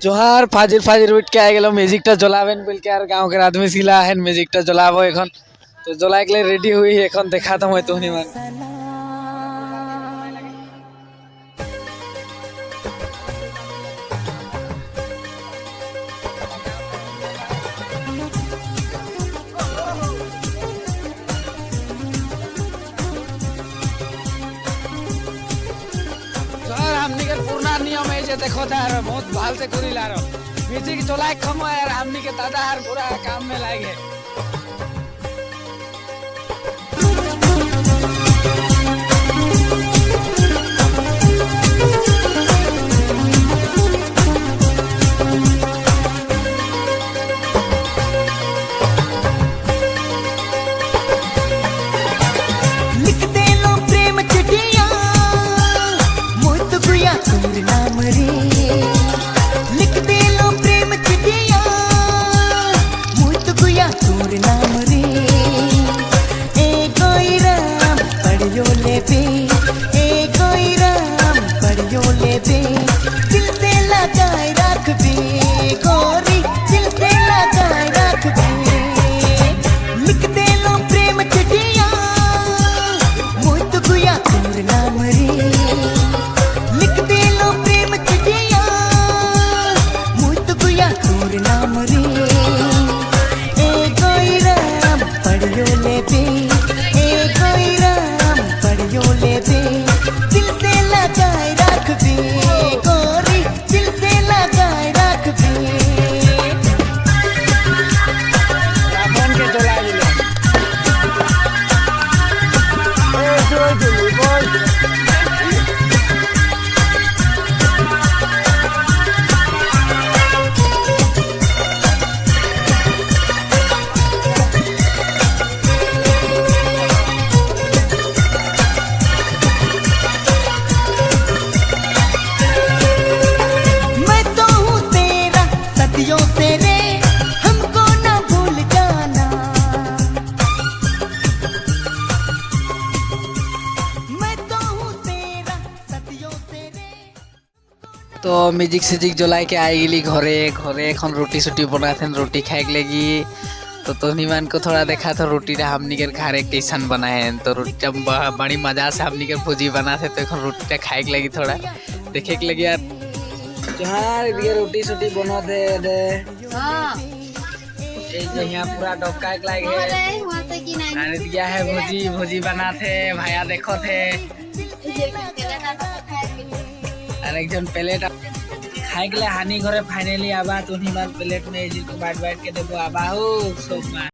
जोहार फाजिल फाजिल उठ के आ गेलो म्यूजिकटा জ্বলাবেন বলকে আর গাঁওকের আদমি ছিলা হেন মিউজিকটা জ্বলাবো এখন তো জ্বলাইকলে রেডি হই এখন দেখাতাম হয়তো হনিমান जोहार हमनी के पुराना नियम है जे देखो तार बहुत भाल से करिला रो म्यूजिक জ্বলাই खमो यार हमनी के दादा हर पूरा काम में लागे तो म्यूजिक सिजिक জ্বলাই के आई गली घरे घरे এখন रोटी सोटी बनाथेन रोटी खाए लगी तो तोहनी मान को थोड़ा देखा तो रोटी हमनी के घरे कैसन बनाए तो रोटी बड़ी मजा से हमनी के भुजी बनाते तो এখন रोटी खाए लगी थोड़ा देखे के लगी यार जहाँ ये रोटी सोटी बनो दे हाँ यहाँ पूरा डोका के लागे अरे दिया है भुजी भुजी बनाते भाया देखो थे और एक जन प्लेट खाए के लिए हानि घरे फाइनली आबा तो प्लेट में बाट बाट के देखो आबा हो सब